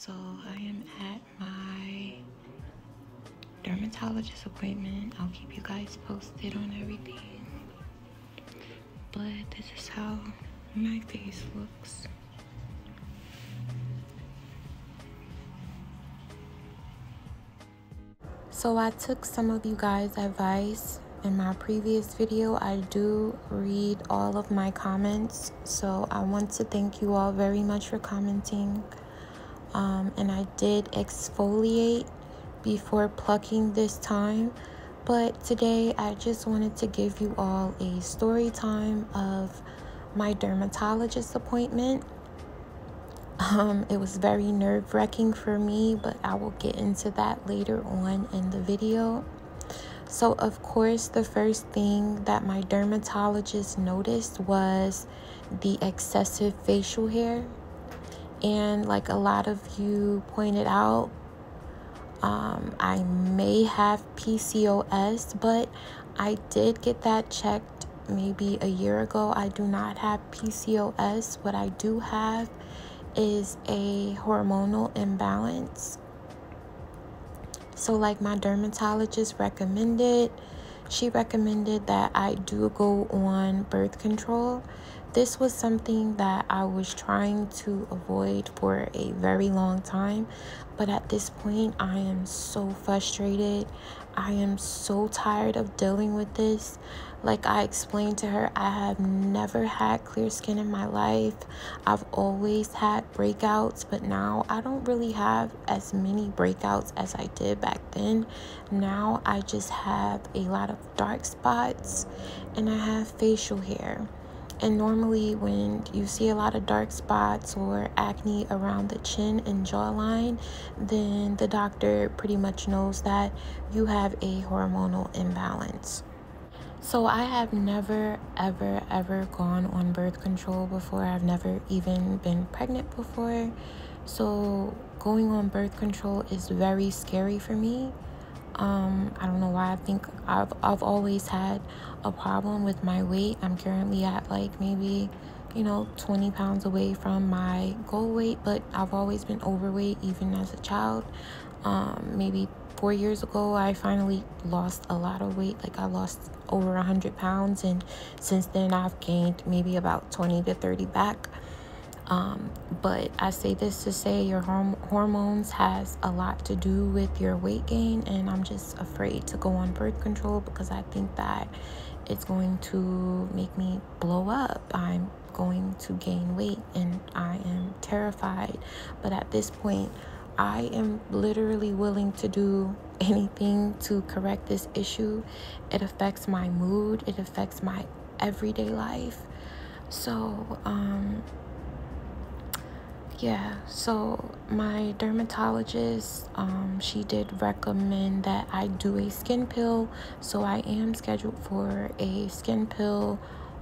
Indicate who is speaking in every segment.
Speaker 1: So I am at my dermatologist appointment. I'll keep you guys posted on everything. But this is how my face looks. So I took some of you guys' advice. In my previous video, I do read all of my comments. So I want to thank you all very much for commenting. And I did exfoliate before plucking this time. But today I just wanted to give you all a story time of my dermatologist appointment. It was very nerve-wracking for me, but I will get into that later on in the video. So of course, the first thing that my dermatologist noticed was the excessive facial hair. And like a lot of you pointed out, I may have PCOS, but I did get that checked maybe a year ago. I do not have PCOS. What I do have is a hormonal imbalance. So like my dermatologist recommended, she recommended that I do go on birth control. This was something that I was trying to avoid for a very long time. But at this point, I am so frustrated. I am so tired of dealing with this. Like I explained to her, I have never had clear skin in my life. I've always had breakouts, but now I don't really have as many breakouts as I did back then. Now I just have a lot of dark spots and I have facial hair. And normally when you see a lot of dark spots or acne around the chin and jawline, then the doctor pretty much knows that you have a hormonal imbalance. So I have never, ever gone on birth control before. I've never even been pregnant before. So going on birth control is very scary for me. I don't know why. I think I've always had a problem with my weight. I'm currently at like maybe 20 pounds away from my goal weight, but I've always been overweight even as a child. Maybe 4 years ago I finally lost a lot of weight. Like I lost over 100 pounds, and since then I've gained maybe about 20 to 30 back. But I say this to say your hormones has a lot to do with your weight gain, and I'm just afraid to go on birth control because I think that it's going to make me blow up. I'm going to gain weight and I am terrified. But at this point, I am literally willing to do anything to correct this issue. It affects my mood. It affects my everyday life. So, yeah, so my dermatologist, she did recommend that I do a skin pill. So I am scheduled for a skin pill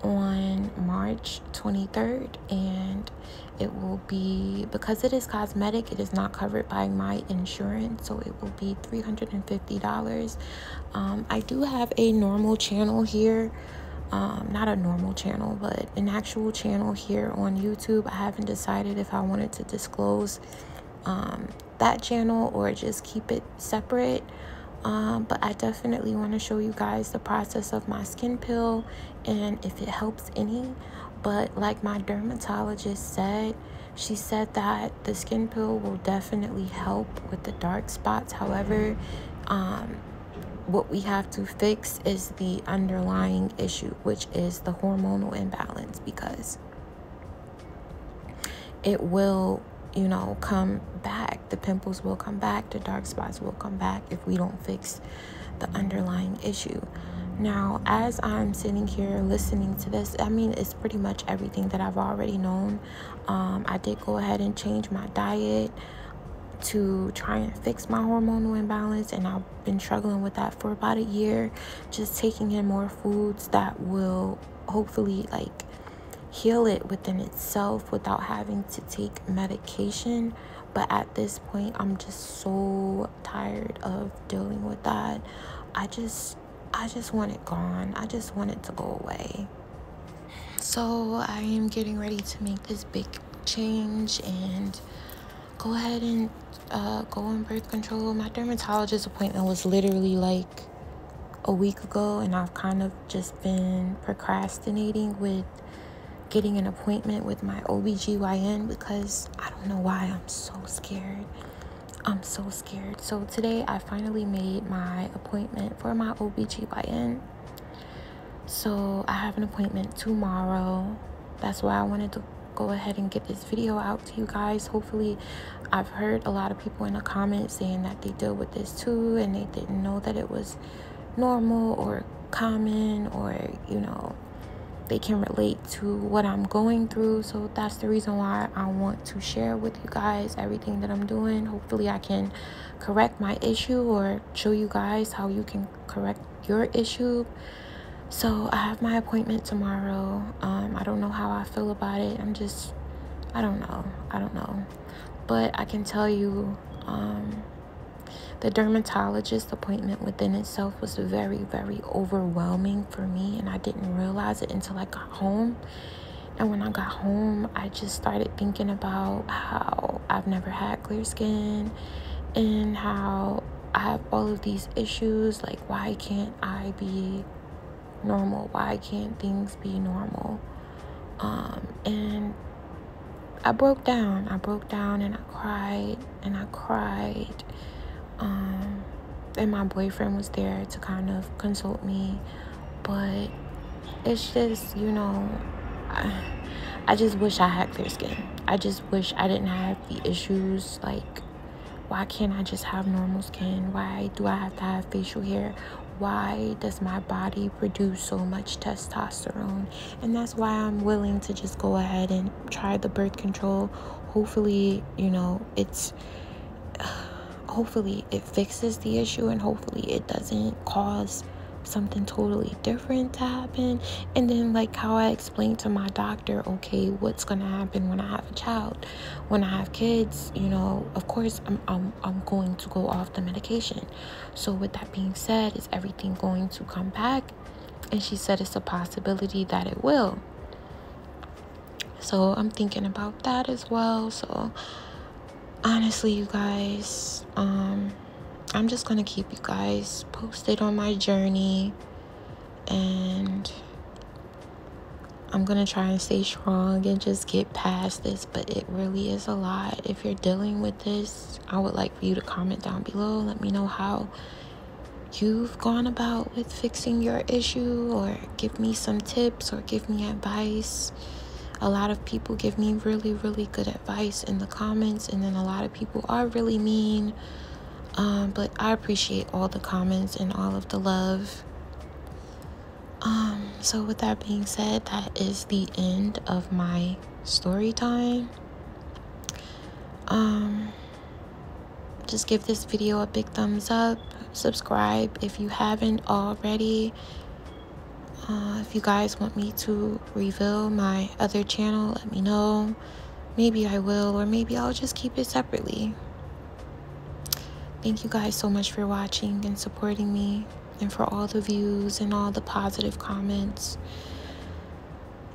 Speaker 1: on March 23rd, and it will be, because it is cosmetic, it is not covered by my insurance, so it will be $350. I do have a normal channel here. Not a normal channel, but an actual channel here on YouTube. I haven't decided if I wanted to disclose that channel or just keep it separate. But I definitely want to show you guys the process of my skin pill and if it helps any. But like my dermatologist said, she said that the skin pill will definitely help with the dark spots. However, what we have to fix is the underlying issue, which is the hormonal imbalance, because it will, come back. The pimples will come back. The dark spots will come back if we don't fix the underlying issue. Now, as I'm sitting here listening to this, I mean, it's pretty much everything that I've already known. I did go ahead and change my diet to try and fix my hormonal imbalance, and I've been struggling with that for about a year, just taking in more foods that will hopefully like heal it within itself without having to take medication. But at this point, I'm just so tired of dealing with that. I just want it gone. I just want it to go away. So I am getting ready to make this big change and go ahead and go on birth control. My dermatologist appointment was literally like a week ago, and I've kind of just been procrastinating with getting an appointment with my OBGYN because I don't know why I'm so scared. I'm so scared. So today I finally made my appointment for my OBGYN. So I have an appointment tomorrow. That's why I wanted to go ahead and get this video out to you guys. Hopefully, I've heard a lot of people in the comments saying that they deal with this too and they didn't know that it was normal or common, or you know, they can relate to what I'm going through. So that's the reason why I want to share with you guys everything that I'm doing. Hopefully I can correct my issue or show you guys how you can correct your issue. So I have my appointment tomorrow. I don't know how I feel about it. I don't know. But I can tell you, the dermatologist appointment within itself was very, very overwhelming for me, and I didn't realize it until I got home. And when I got home, I just started thinking about how I've never had clear skin and how I have all of these issues. Like, why can't I be normal? Why can't things be normal? And I broke down and I cried. And my boyfriend was there to kind of console me, but it's just, you know, I just wish I had clear skin. I just wish I didn't have the issues. Like, why can't I just have normal skin? Why do I have to have facial hair? Why does my body produce so much testosterone? And that's why I'm willing to just go ahead and try the birth control. Hopefully, you know, hopefully it fixes the issue, and hopefully it doesn't cause something totally different to happen. And then, like how I explained to my doctor, okay, what's gonna happen when I have a child, when I have kids, you know, of course I'm going to go off the medication. So with that being said, is everything going to come back? And she said it's a possibility that it will. So I'm thinking about that as well. So honestly, you guys, I'm just gonna keep you guys posted on my journey, and I'm gonna try and stay strong and just get past this. But it really is a lot. If you're dealing with this, I would like for you to comment down below. Let me know how you've gone about with fixing your issue, or give me some tips or give me advice. A lot of people give me really, really good advice in the comments, and then a lot of people are really mean. But I appreciate all the comments and all of the love. So with that being said, that is the end of my story time. Just give this video a big thumbs up. Subscribe if you haven't already. If you guys want me to reveal my other channel, let me know. Maybe I will, or maybe I'll just keep it separately. Thank you guys so much for watching and supporting me, and for all the views and all the positive comments.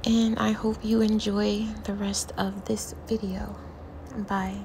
Speaker 1: And I hope you enjoy the rest of this video. Bye.